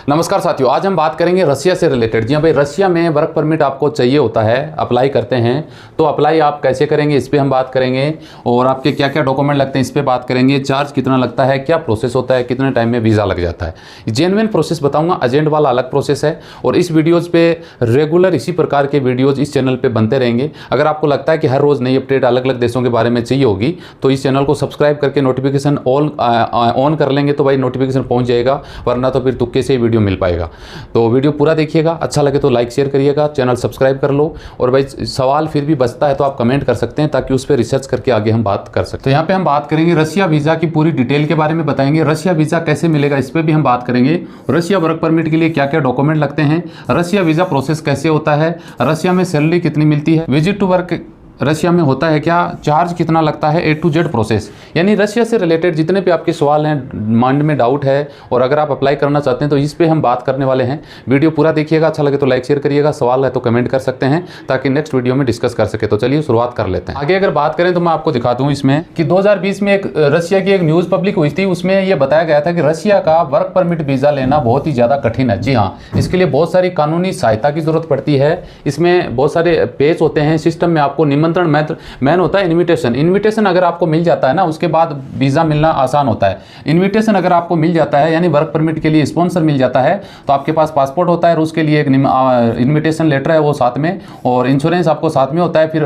नमस्कार साथियों, आज हम बात करेंगे रसिया से रिलेटेड। जी हाँ भाई, रसिया में वर्क परमिट आपको चाहिए होता है, अप्लाई करते हैं तो अप्लाई आप कैसे करेंगे इस पे हम बात करेंगे, और आपके क्या क्या डॉक्यूमेंट लगते हैं इस पे बात करेंगे। चार्ज कितना लगता है, क्या प्रोसेस होता है, कितने टाइम में वीज़ा लग जाता है, जेन्युइन प्रोसेस बताऊंगा। एजेंट वाला अलग प्रोसेस है और इस वीडियोज़ पे रेगुलर इसी प्रकार के वीडियोज़ इस चैनल पर बनते रहेंगे। अगर आपको लगता है कि हर रोज़ नई अपडेट अलग अलग देशों के बारे में चाहिए होगी तो इस चैनल को सब्सक्राइब करके नोटिफिकेशन ऑन कर लेंगे तो भाई नोटिफिकेशन पहुँच जाएगा, वरना तो फिर तुक्के से वीडियो मिल पाएगा। तो वीडियो पूरा देखिएगा, अच्छा लगे तो लाइक शेयर करिएगा, चैनल सब्सक्राइब कर लो। और भाई सवाल फिर भी बचता है तो आप कमेंट कर सकते हैं ताकि उस पर रिसर्च करके आगे हम बात कर सकते हैं। तो यहाँ पे हम बात करेंगे रशिया वीज़ा की पूरी डिटेल के बारे में बताएंगे। रशिया वीज़ा कैसे मिलेगा इस पर भी हम बात करेंगे। रशिया वर्क परमिट के लिए क्या क्या डॉक्यूमेंट लगते हैं, रशिया वीज़ा प्रोसेस कैसे होता है, रशिया में सैलरी कितनी मिलती है, विजिट टू वर्क रशिया में होता है क्या, चार्ज कितना लगता है, A to Z प्रोसेस। यानी रशिया से रिलेटेड जितने भी आपके सवाल हैं, माइंड में डाउट है और अगर आप अप्लाई करना चाहते हैं तो इस पे हम बात करने वाले हैं। वीडियो पूरा देखिएगा, अच्छा लगे तो लाइक शेयर करिएगा, सवाल है तो कमेंट कर सकते हैं ताकि नेक्स्ट वीडियो में डिस्कस कर सके। तो चलिए शुरुआत कर लेते हैं। आगे अगर बात करें तो मैं आपको दिखाता हूँ इसमें कि 2020 में एक रशिया की एक न्यूज़ पब्लिक हुई थी, उसमें यह बताया गया था कि रशिया का वर्क परमिट वीज़ा लेना बहुत ही ज़्यादा कठिन है। जी हाँ, इसके लिए बहुत सारी कानूनी सहायता की जरूरत पड़ती है। इसमें बहुत सारे पेज होते हैं, सिस्टम में आपको निमंत्रण मेन होता है इनविटेशन अगर आपको मिल जाता है ना, उसके बाद वीज़ा मिलना आसान होता है। इनविटेशन अगर आपको मिल जाता है यानी वर्क परमिट के लिए स्पॉन्सर मिल जाता है तो आपके पास पासपोर्ट होता है और उसके लिए एक इनविटेशन लेटर है वो साथ में, और इंश्योरेंस आपको साथ में होता है। फिर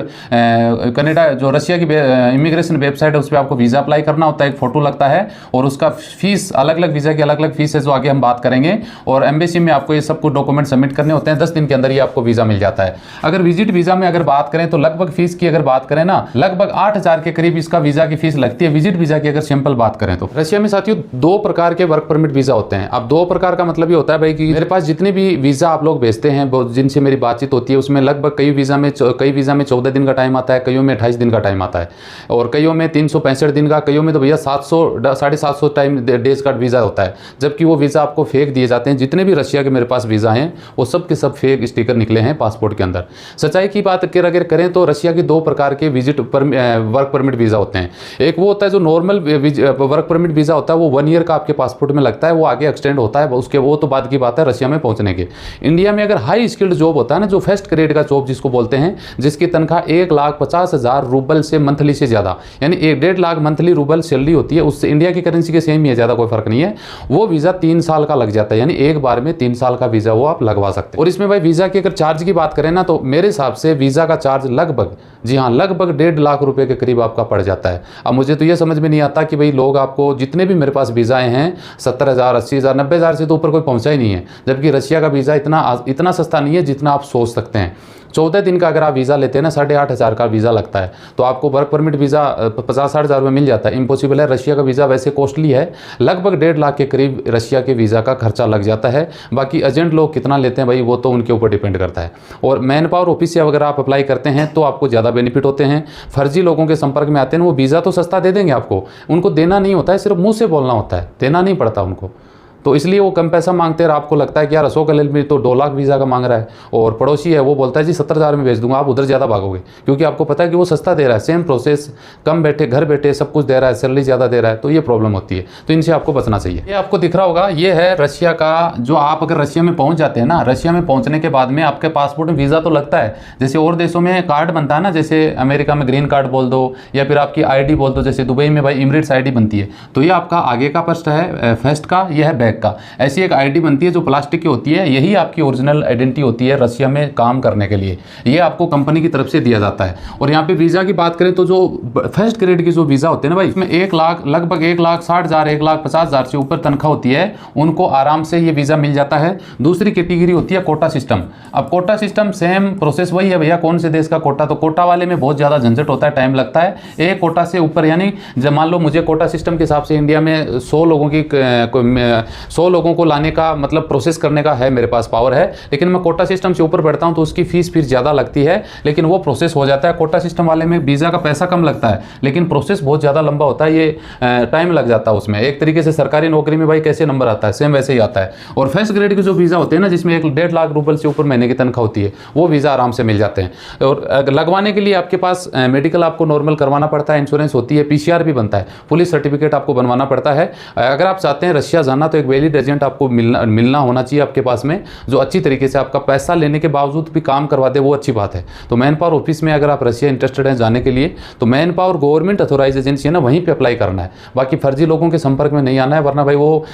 कनाडा जो रशिया की इमिग्रेशन वेबसाइट है उस पर आपको वीज़ा अप्लाई करना होता है, एक फ़ोटो लगता है और उसका फीस अलग अलग वीज़ा की अलग अलग फीस है जो आगे हम बात करेंगे। और एम्बेसी में आपको ये सब कुछ डॉक्यूमेंट सबमिट करने होते हैं, 10 दिन के अंदर ये आपको वीज़ा मिल जाता है। अगर विजिट वीज़ा में अगर बात करें तो लगभग फीस की अगर बात करें ना, लगभग 8,000 के करीब इसका वीजा की फीस लगती है, विजिट वीजा की अगर सिंपल बात करें तो। रशिया में साथियों 2 प्रकार के वर्क परमिट वीजा होते हैं। अब 2 प्रकार का मतलब ये होता है भाई कि मेरे पास जितने भी वीजा आप लोग भेजते हैं, जिनसे मेरी बातचीत होती है, उसमें लगभग कई वीजा में 14 दिन का टाइम आता है, कईयों में 28 दिन का टाइम आता है और कईयों में 365 दिन का, कईयों में तो भैया 750 टाइम डेज का वीजा होता है, जबकि वो वीजा आपको फेक दिए जाते हैं। जितने भी रशिया के मेरे पास वीजा हैं वो सब के सब फेक स्टिकर निकले हैं पासपोर्ट के अंदर। सच्चाई की बात अगर करें तो रशिया के 2 प्रकार के विजिट वर्क परमिट वीज़ा होते हैं। एक वो होता है जो नॉर्मल वर्क परमिट वीज़ा होता है, वो 1 ईयर का आपके पासपोर्ट में लगता है, वो आगे एक्सटेंड होता है उसके, वो तो बाद की बात है रशिया में पहुंचने के। इंडिया में अगर हाई स्किल्ड जॉब होता है ना, जो फर्स्ट ग्रेड का जॉब जिसको बोलते हैं, जिसकी तनख्वाह 1,50,000 रूबल से मंथली से ज़्यादा, यानी 1.5 लाख मंथली रूबल सैलरी होती है, उससे इंडिया की करेंसी के सेम ही है, ज़्यादा कोई फर्क नहीं है। वो वीज़ा 3 साल का लग जाता है, यानी एक बार में 3 साल का वीज़ा वो आप लगवा सकते हैं। और इसमें भाई वीज़ा की अगर चार्ज की बात करें ना तो मेरे हिसाब से वीज़ा का चार्ज लगभग, जी हाँ, लगभग 1.5 लाख रुपए के करीब आपका पड़ जाता है। अब मुझे तो ये समझ में नहीं आता कि भाई लोग, आपको जितने भी मेरे पास वीज़ाएँ हैं 70,000, 80,000, 90,000 से तो ऊपर कोई पहुंचा ही नहीं है, जबकि रशिया का वीज़ा इतना सस्ता नहीं है जितना आप सोच सकते हैं। 14 दिन का अगर आप वीज़ा लेते हैं ना, 8,500 का वीज़ा लगता है, तो आपको वर्क परमिट वीज़ा 50-60 हज़ार में मिल जाता है। इम्पॉसिबल है, रशिया का वीज़ा वैसे कॉस्टली है, लगभग 1.5 लाख के करीब रशिया के वीज़ा का खर्चा लग जाता है। बाकी एजेंट लोग कितना लेते हैं भाई वो तो उनके ऊपर डिपेंड करता है। और मैन पावर ऑफिस से अगर आप अप्लाई करते हैं तो आपको ज़्यादा बेनिफिट होते हैं। फर्जी लोगों के संपर्क में आते हैं, वो वीज़ा तो सस्ता दे देंगे आपको, उनको देना नहीं होता है, सिर्फ मुँह से बोलना होता है, देना नहीं पड़ता उनको, तो इसलिए वो कम पैसा मांगते हैं। आपको लगता है कि यार अशोक लेलैंड में तो 2 लाख वीज़ा का मांग रहा है और पड़ोसी है वो बोलता है जी 70,000 में भेज दूंगा, आप उधर ज़्यादा भागोगे क्योंकि आपको पता है कि वो सस्ता दे रहा है, सेम प्रोसेस, कम बैठे घर बैठे सब कुछ दे रहा है, सैलरी ज़्यादा दे रहा है, तो ये प्रॉब्लम होती है। तो इनसे आपको बचना चाहिए। ये आपको दिख रहा होगा, ये है रशिया का, जो आप अगर रशिया में पहुँच जाते हैं ना, रशिया में पहुँचने के बाद में आपके पासपोर्ट में वीज़ा तो लगता है, जैसे और देशों में कार्ड बनता है ना, जैसे अमेरिका में ग्रीन कार्ड बोल दो या फिर आपकी ID बोल दो, जैसे दुबई में भाई इमिरेट्स ID बनती है, तो ये आपका आगे का फर्स्ट है, फर्स्ट का, यह है बैक का। ऐसी एक ID बनती है जो प्लास्टिक की होती है, यही आपकी ओरिजिनल आइडेंटिटी होती है रशिया में काम करने के लिए, ये आपको कंपनी की तरफ से दिया जाता है। और यहाँ पे वीज़ा की बात करें तो जो फर्स्ट ग्रेड की जो वीज़ा होते हैं ना भाई, इसमें 1 लाख, लगभग 1,60,000, 1,50,000 से ऊपर तनख्वाह होती है, उनको आराम से ये वीज़ा मिल जाता है। दूसरी कैटेगरी होती है कोटा सिस्टम। अब कोटा सिस्टम सेम प्रोसेस वही है भैया, कौन से देश का कोटा, तो कोटा वाले में बहुत ज़्यादा झंझट होता है, टाइम लगता है। एक कोटा से ऊपर, यानी जब मान लो मुझे कोटा सिस्टम के हिसाब से इंडिया में 100 लोगों को लाने का मतलब प्रोसेस करने का है, मेरे पास पावर है, लेकिन मैं कोटा सिस्टम से ऊपर बैठता हूं तो उसकी फीस फिर ज़्यादा लगती है, लेकिन वो प्रोसेस हो जाता है। कोटा सिस्टम वाले में वीज़ा का पैसा कम लगता है लेकिन प्रोसेस बहुत ज़्यादा लंबा होता है, ये टाइम लग जाता है उसमें। एक तरीके से सरकारी नौकरी में भाई कैसे नंबर आता है, सेम वैसे ही आता है। और फर्स्ट ग्रेड के जो वीज़ा होते हैं ना, जिसमें 1.5 लाख रूपये से ऊपर महीने की तनख्वाह होती है, वो वीज़ा आराम से मिल जाते हैं। और लगवाने के लिए आपके पास मेडिकल आपको नॉर्मल करवाना पड़ता है, इंश्योरेंस होती है, PCR भी बनता है, पुलिस सर्टिफिकेट आपको बनवाना पड़ता है। अगर आप चाहते हैं रशिया जाना तो एक वैलिड एजेंट आपको मिलना होना चाहिए आपके पास में, जो अच्छी तरीके से आपका पैसा लेने के बावजूद भी काम करवा दे, वो अच्छी बात है। तो मैन पावर ऑफिस में अगर आप रशिया इंटरेस्टेड हैं जाने के लिए, तो manpower government authorised agency है ना, वहीं पे अप्लाई करना है। बाकी फर्जी लोगों के संपर्क में नहीं आना है, वरना भाई वो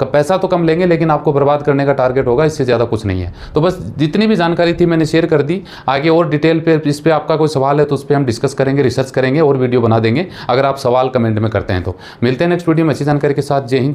पैसा तो कम लेंगे लेकिन आपको बर्बाद करने का टारगेट होगा, इससे ज़्यादा कुछ नहीं है। तो बस जितनी भी जानकारी थी मैंने शेयर कर दी। आगे और डिटेल पे इस पर आपका कोई सवाल है तो उस पर हम डिस्कस करेंगे, रिसर्च करेंगे और वीडियो बना देंगे, अगर आप सवाल कमेंट में करते हैं तो। मिलते हैं नेक्स्ट वीडियो में अच्छी जानकारी के साथ। जय हिंद।